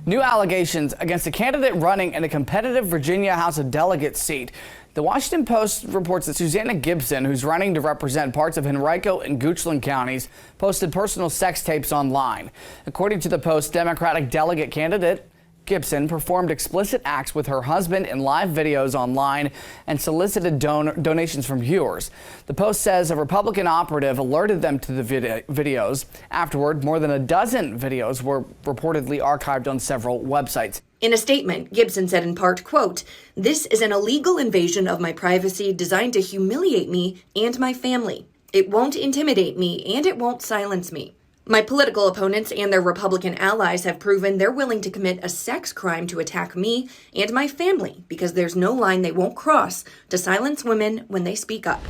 New allegations against a candidate running in a competitive Virginia House of Delegates seat. The Washington Post reports that Susanna Gibson, who's running to represent parts of Henrico and Goochland counties, posted personal sex tapes online. According to the Post, Democratic delegate candidate Gibson performed explicit acts with her husband in live videos online and solicited donations from viewers. The Post says a Republican operative alerted them to the videos. Afterward, more than a dozen videos were reportedly archived on several websites. In a statement, Gibson said in part, quote, "This is an illegal invasion of my privacy designed to humiliate me and my family. It won't intimidate me and it won't silence me. My political opponents and their Republican allies have proven they're willing to commit a sex crime to attack me and my family because there's no line they won't cross to silence women when they speak up."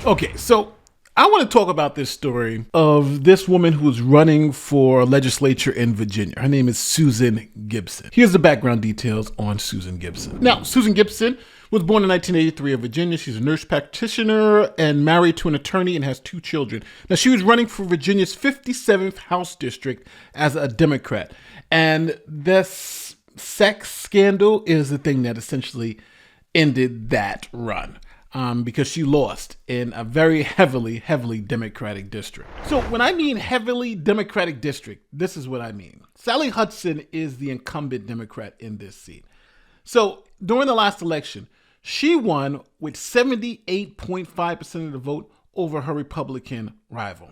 Okay, so I want to talk about this story of this woman who's running for legislature in Virginia. Her name is Susan Gibson. Here's the background details on Susan Gibson. Now, Susan Gibson was born in 1983 in Virginia. She's a nurse practitioner and married to an attorney and has 2 children. Now, she was running for Virginia's 57th House District as a Democrat. And this sex scandal is the thing that essentially ended that run. Because she lost in a very heavily Democratic district. So when I mean heavily Democratic district, this is what I mean. Sally Hudson is the incumbent Democrat in this seat. So during the last election, she won with 78.5% of the vote over her Republican rival.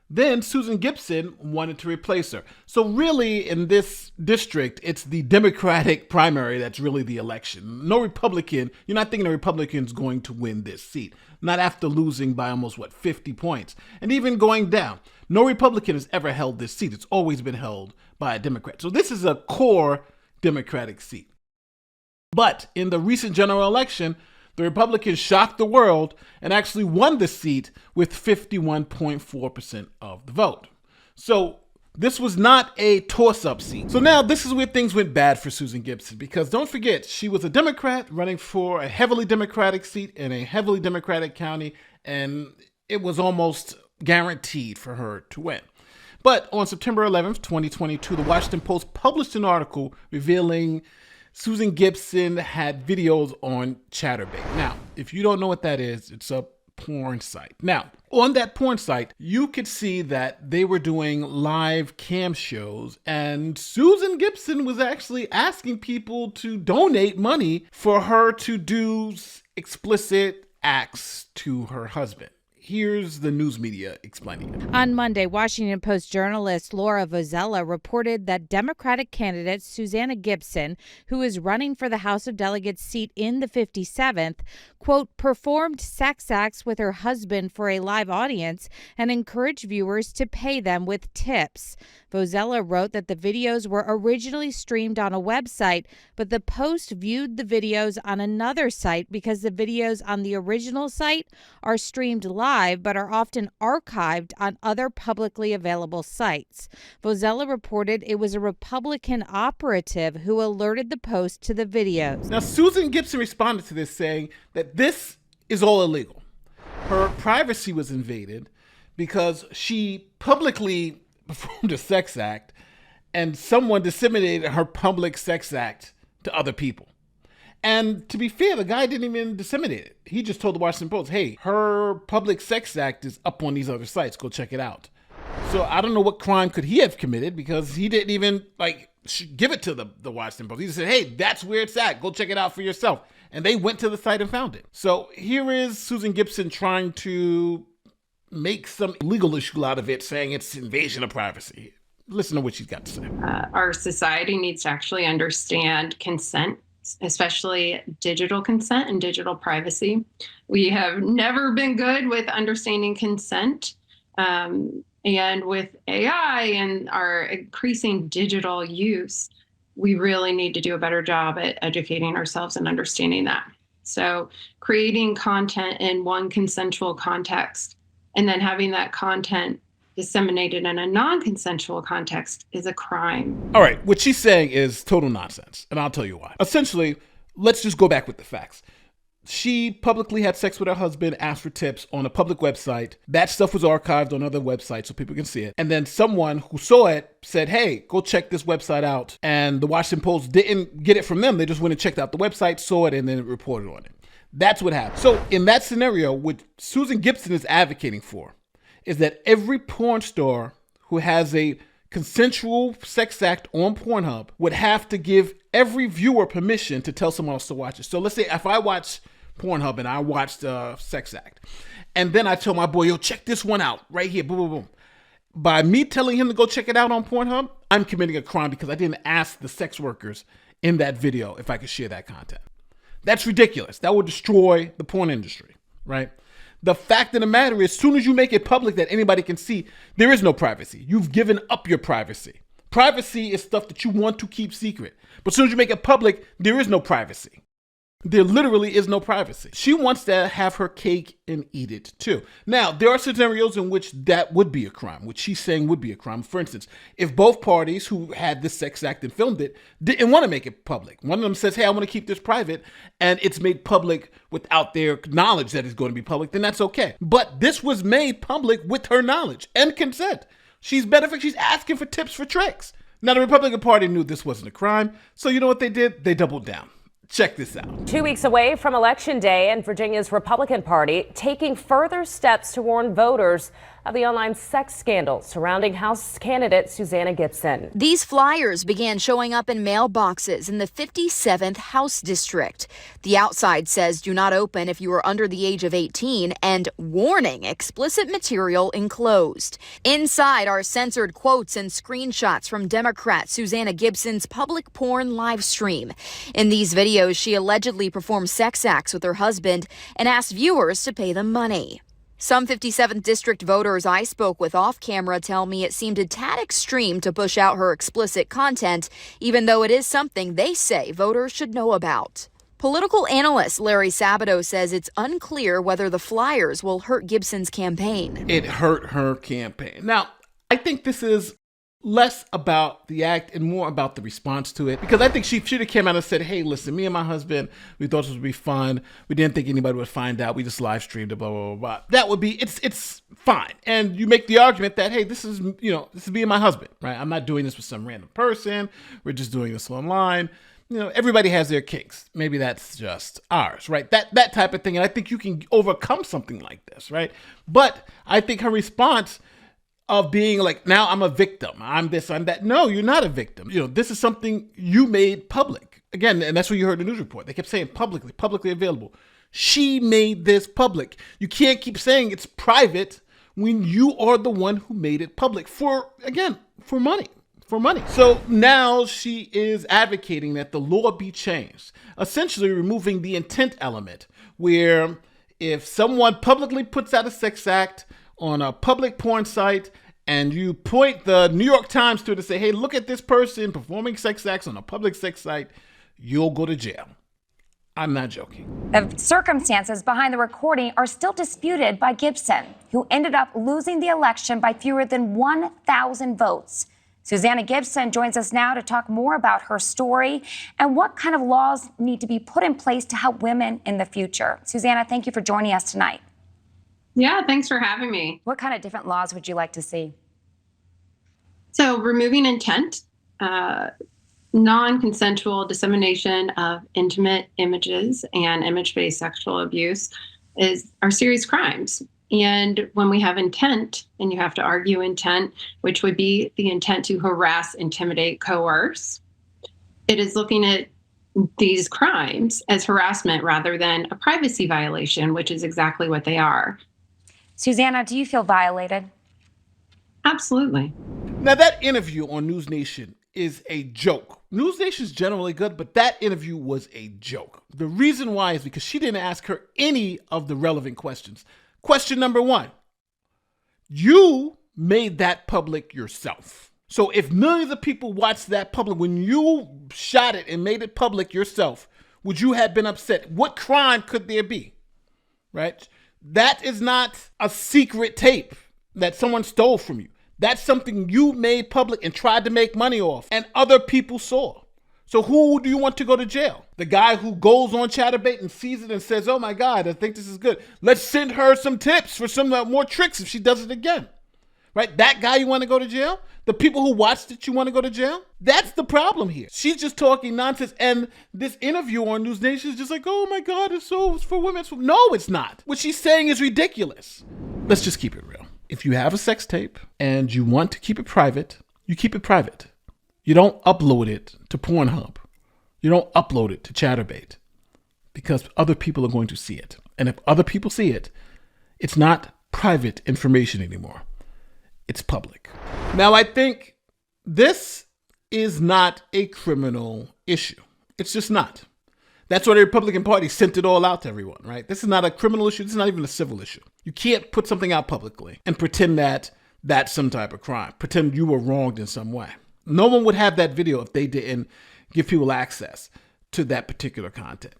Then Susan Gibson wanted to replace her. So really in this district, it's the Democratic primary that's really the election. No Republican, you're not thinking a Republican's going to win this seat. Not after losing by almost, 50 points. And even going down, no Republican has ever held this seat. It's always been held by a Democrat. So this is a core Democratic seat. But in the recent general election, the Republicans shocked the world and actually won the seat with 51.4% of the vote. So this was not a toss-up seat. So now this is where things went bad for Susan Gibson, because don't forget, she was a Democrat running for a heavily Democratic seat in a heavily Democratic county, and it was almost guaranteed for her to win. But on September 11th, 2022, the Washington Post published an article revealing Susan Gibson had videos on Chaturbate. Now, if you don't know what that is, it's a porn site. Now, on that porn site, you could see that they were doing live cam shows, and Susan Gibson was actually asking people to donate money for her to do explicit acts to her husband. Here's the news media explaining it. On Monday, Washington Post journalist Laura Vozella reported that Democratic candidate Susanna Gibson, who is running for the House of Delegates seat in the 57th, quote, performed sex acts with her husband for a live audience and encouraged viewers to pay them with tips. Vozella wrote that the videos were originally streamed on a website, but the Post viewed the videos on another site because the videos on the original site are streamed live but are often archived on other publicly available sites. Vozella reported it was a Republican operative who alerted the Post to the videos. Now, Susan Gibson responded to this saying that this is all illegal. Her privacy was invaded because she publicly performed a sex act and someone disseminated her public sex act to other people. And to be fair, the guy didn't even disseminate it. He just told the Washington Post, hey, her public sex act is up on these other sites. Go check it out. So I don't know what crime could he have committed, because he didn't even give it to the Washington Post. He just said, hey, that's where it's at. Go check it out for yourself. And they went to the site and found it. So here is Susan Gibson trying to make some legal issue out of it, saying it's invasion of privacy. Listen to what she's got to say. Our society needs to actually understand consent, especially digital consent and digital privacy. We have never been good with understanding consent. And with AI and our increasing digital use, we really need to do a better job at educating ourselves and understanding that. So creating content in one consensual context and then having that content disseminated in a non-consensual context is a crime. All right, what she's saying is total nonsense, and I'll tell you why. Essentially, let's just go back with the facts. she publicly had sex with her husband, asked for tips on a public website. That stuff was archived on other websites so people can see it. And then someone who saw it said, hey, go check this website out. And the Washington Post didn't get it from them. They just went and checked out the website, saw it, and then reported on it. That's what happened. So in that scenario, what Susan Gibson is advocating for is that every porn star who has a consensual sex act on Pornhub would have to give every viewer permission to tell someone else to watch it. So let's say if I watch Pornhub and I watched sex act, and then I tell my boy, yo, check this one out right here, boom, boom, boom. By me telling him to go check it out on Pornhub, I'm committing a crime because I didn't ask the sex workers in that video if I could share that content. That's ridiculous. That would destroy the porn industry, right? The fact of the matter is, as soon as you make it public that anybody can see, there is no privacy. You've given up your privacy. Privacy is stuff that you want to keep secret. But as soon as you make it public, there is no privacy. There literally is no privacy. She wants to have her cake and eat it too. Now, there are scenarios in which that would be a crime, which she's saying would be a crime. For instance, if both parties who had this sex act and filmed it didn't want to make it public. One of them says, hey, I want to keep this private, and it's made public without their knowledge that it's going to be public, then that's okay. But this was made public with her knowledge and consent. She's asking for tips for tricks. Now, the Republican Party knew this wasn't a crime, so you know what they did? They doubled down. Check this out. 2 weeks away from Election Day, and Virginia's Republican Party taking further steps to warn voters of the online sex scandal surrounding House candidate Susanna Gibson. These flyers began showing up in mailboxes in the 57th House District. The outside says do not open if you are under the age of 18 and warning explicit material enclosed. Inside are censored quotes and screenshots from Democrat Susanna Gibson's public porn live stream. In these videos, she allegedly performed sex acts with her husband and asked viewers to pay them money. Some 57th District voters I spoke with off camera tell me it seemed a tad extreme to push out her explicit content, even though it is something they say voters should know about. Political analyst Larry Sabato says it's unclear whether the flyers will hurt Gibson's campaign. It hurt her campaign. Now, I think this is less about the act and more about the response to it, because I think she should have came out and said, hey, listen, me and my husband, we thought this would be fun. We didn't think anybody would find out. We just live streamed it, blah, blah, blah, blah. That would be, it's fine. And you make the argument that, hey, this is me and my husband, right? I'm not doing this with some random person. We're just doing this online. Everybody has their kinks. Maybe that's just ours, right? That type of thing. And I think you can overcome something like this, right? But I think her response of being like, now I'm a victim, I'm this, I'm that. No, you're not a victim. This is something you made public. Again, and that's what you heard in the news report. They kept saying publicly available. She made this public. You can't keep saying it's private when you are the one who made it public for money. So now she is advocating that the law be changed, essentially removing the intent element, where if someone publicly puts out a sex act on a public porn site and you point the New York Times to it and say, hey, look at this person performing sex acts on a public sex site, you'll go to jail. I'm not joking. The circumstances behind the recording are still disputed by Gibson, who ended up losing the election by fewer than 1,000 votes. Susanna Gibson joins us now to talk more about her story and what kind of laws need to be put in place to help women in the future. Susanna, thank you for joining us tonight. Yeah, thanks for having me. What kind of different laws would you like to see? So removing intent, non-consensual dissemination of intimate images and image-based sexual abuse are serious crimes. And when we have intent, and you have to argue intent, which would be the intent to harass, intimidate, coerce, it is looking at these crimes as harassment rather than a privacy violation, which is exactly what they are. Susanna, do you feel violated? Absolutely. Now, that interview on News Nation is a joke. News Nation's generally good, but that interview was a joke. The reason why is because she didn't ask her any of the relevant questions. Question number one, you made that public yourself. So if millions of people watched that public, when you shot it and made it public yourself, would you have been upset? What crime could there be, right? That is not a secret tape that someone stole from you. That's something you made public and tried to make money off, and other people saw. So who do you want to go to jail? The guy who goes on Chaturbate and sees it and says, oh my God, I think this is good. Let's send her some tips for some more tricks if she does it again. Right? That guy you want to go to jail? The people who watched it, you want to go to jail? That's the problem here. She's just talking nonsense. And this interview on News Nation is just like, oh my God, it's for women. No, it's not. What she's saying is ridiculous. Let's just keep it real. If you have a sex tape and you want to keep it private, you keep it private. You don't upload it to Pornhub. You don't upload it to Chaturbate because other people are going to see it. And if other people see it, it's not private information anymore. It's public. Now, I think this is not a criminal issue. It's just not. That's why the Republican Party sent it all out to everyone, right? This is not a criminal issue. This is not even a civil issue. You can't put something out publicly and pretend that that's some type of crime. Pretend you were wronged in some way. No one would have that video if they didn't give people access to that particular content.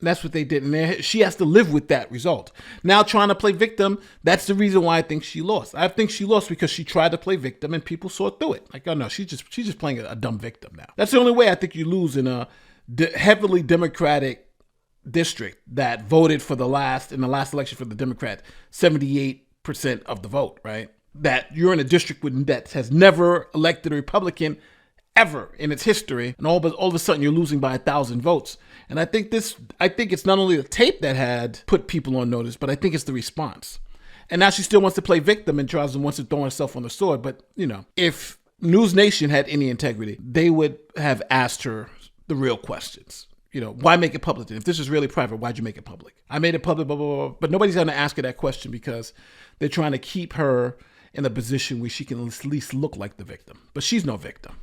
That's what they did. And she has to live with that result. Now trying to play victim, that's the reason why I think she lost. I think she lost because she tried to play victim and people saw through it. Like, oh no, she's just playing a dumb victim now. That's the only way I think you lose in a heavily Democratic district that voted for in the last election for the Democrats, 78% of the vote, right? That you're in a district that has never elected a Republican ever in its history, and all of a sudden you're losing by 1,000 votes. And I think it's not only the tape that had put people on notice, but I think it's the response. And now she still wants to play victim and wants to throw herself on the sword. But, if News Nation had any integrity, they would have asked her the real questions. Why make it public? If this is really private, why'd you make it public? I made it public, blah, blah, blah. But nobody's going to ask her that question because they're trying to keep her in a position where she can at least look like the victim. But she's no victim.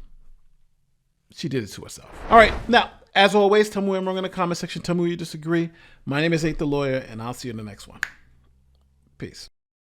She did it to herself. All right. Now, as always, tell me where I'm wrong in the comment section. Tell me where you disagree. My name is Nate the Lawyer, and I'll see you in the next one. Peace.